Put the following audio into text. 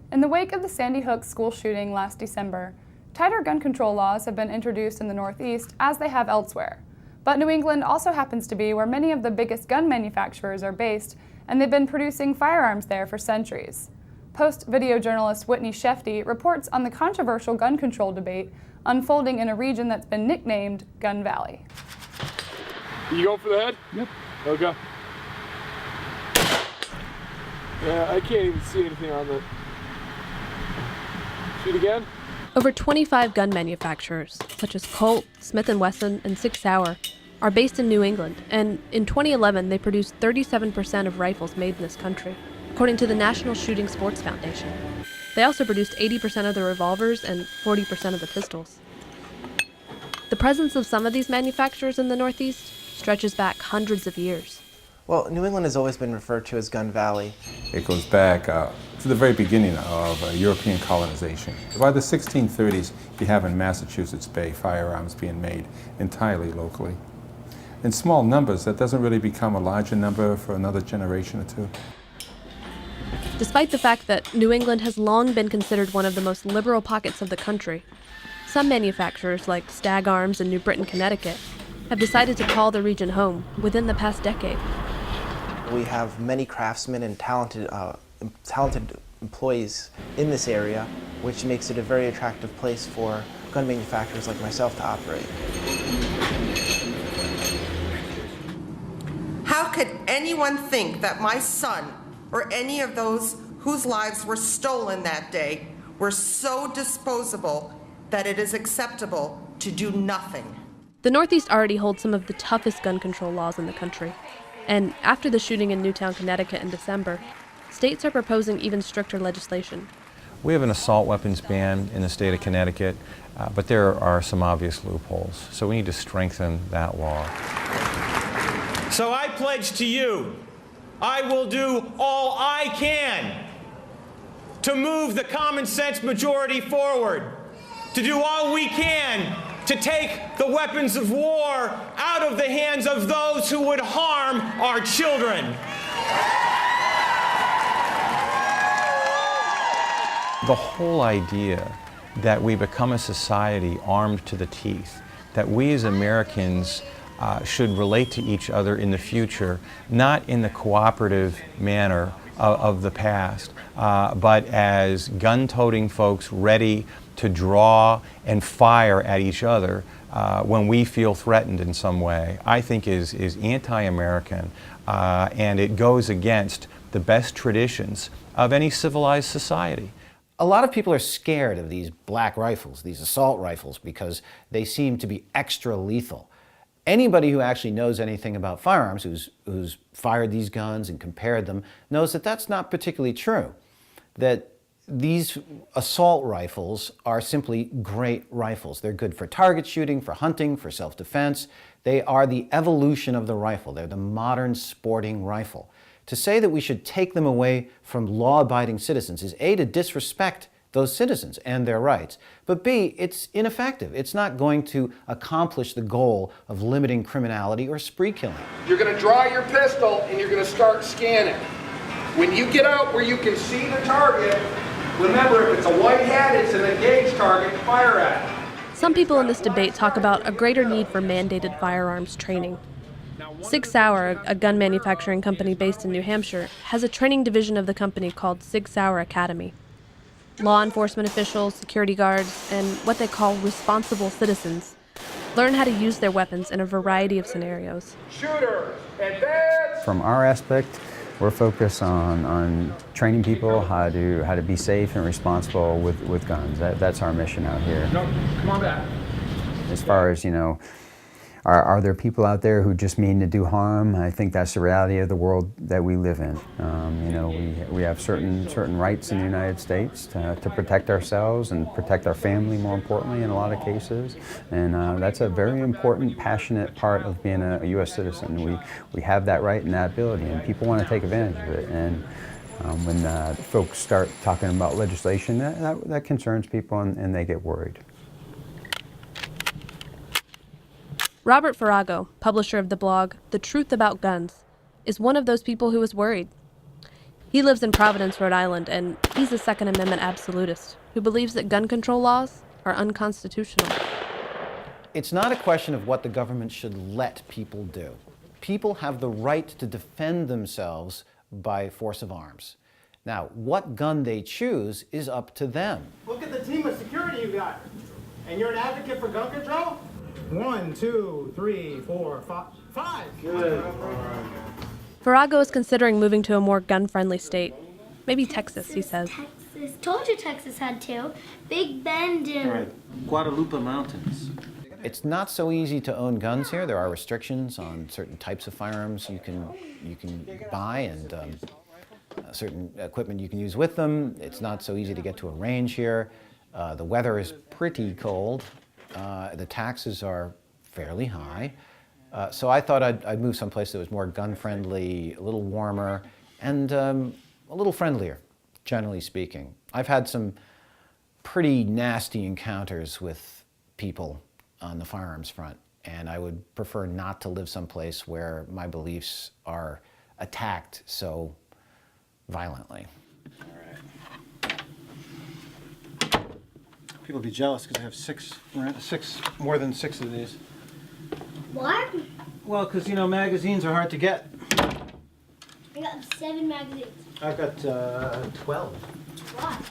In the wake of the Sandy Hook school shooting last December, tighter gun control laws have been introduced in the Northeast as they have elsewhere. But New England also happens to be where many of the biggest gun manufacturers are based, and they've been producing firearms there for centuries. Post-video journalist Whitney Shefte reports on the controversial gun control debate unfolding in a region that's been nicknamed Gun Valley. You going for the head? Yep. Okay. Yeah, I can't even see anything on the... Shoot again? Over 25 gun manufacturers, such as Colt, Smith & Wesson, and Sig Sauer, are based in New England, and in 2011 they produced 37% of rifles made in this country, according to the National Shooting Sports Foundation. They also produced 80% of the revolvers and 40% of the pistols. The presence of some of these manufacturers in the Northeast stretches back hundreds of years. Well, New England has always been referred to as Gun Valley. It goes back to the very beginning of European colonization. By the 1630s, you have in Massachusetts Bay firearms being made entirely locally. In small numbers, that doesn't really become a larger number for another generation or two. Despite the fact that New England has long been considered one of the most liberal pockets of the country, some manufacturers like Stag Arms in New Britain, Connecticut, have decided to call the region home within the past decade. We have many craftsmen and talented employees in this area, which makes it a very attractive place for gun manufacturers like myself to operate. How could anyone think that my son or any of those whose lives were stolen that day were so disposable that it is acceptable to do nothing? The Northeast already holds some of the toughest gun control laws in the country. And after the shooting in Newtown, Connecticut in December, states are proposing even stricter legislation. We have an assault weapons ban in the state of Connecticut, but there are some obvious loopholes. So we need to strengthen that law. So I pledge to you, I will do all I can to move the common sense majority forward, to do all we can to take the weapons of war out of the hands of those who would harm our children. The whole idea that we become a society armed to the teeth, that we as Americans should relate to each other in the future, not in the cooperative manner of the past, but as gun-toting folks ready to draw and fire at each other when we feel threatened in some way, I think is anti-American, and it goes against the best traditions of any civilized society. A lot of people are scared of these black rifles, these assault rifles, because they seem to be extra lethal. Anybody who actually knows anything about firearms, who's fired these guns and compared them, knows that that's not particularly true. That these assault rifles are simply great rifles. They're good for target shooting, for hunting, for self-defense. They are the evolution of the rifle. They're the modern sporting rifle. To say that we should take them away from law-abiding citizens is A, to disrespect those citizens and their rights, but B, it's ineffective. It's not going to accomplish the goal of limiting criminality or spree killing. You're going to draw your pistol and you're going to start scanning. When you get out where you can see the target, remember, if it's a white hat, it's an engaged target, fire at it. Some people in this debate talk about a greater need for mandated firearms training. Sig Sauer, a gun manufacturing company based in New Hampshire, has a training division of the company called Sig Sauer Academy. Law enforcement officials, security guards, and what they call responsible citizens learn how to use their weapons in a variety of scenarios. Shooters and beds. From our aspect, we're focused on training people how to be safe and responsible with guns. That's our mission out here. No, come on back. As far as, are there people out there who just mean to do harm? I think that's the reality of the world that we live in. We have certain rights in the United States to protect ourselves and protect our family, more importantly, in a lot of cases. And that's a very important, passionate part of being a U.S. citizen. We have that right and that ability, and people want to take advantage of it. And when folks start talking about legislation, that concerns people, and they get worried. Robert Farrago, publisher of the blog The Truth About Guns, is one of those people who is worried. He He lives in Providence, Rhode Island, and he's a Second Amendment absolutist who believes that gun control laws are unconstitutional. It's not a question of what the government should let people do. People have the right to defend themselves by force of arms. Now, what gun they choose is up to them. Look at the team of security you got. And you're an advocate for gun control? 1, 2, 3, 4, 5. Good. Virago is considering moving to a more gun-friendly state. Maybe Texas, he says. Texas. Told you Texas had two. Big Bend and... Right. Guadalupe Mountains. It's not so easy to own guns here. There are restrictions on certain types of firearms you can buy and certain equipment you can use with them. It's not so easy to get to a range here. The weather is pretty cold. The taxes are fairly high. So I thought I'd move someplace that was more gun-friendly, a little warmer, and a little friendlier, generally speaking. I've had some pretty nasty encounters with people on the firearms front, and I would prefer not to live someplace where my beliefs are attacked so violently. People be jealous because I have more than six of these. What? Well, because, you know, magazines are hard to get. I got 7 magazines. I've got 12. What?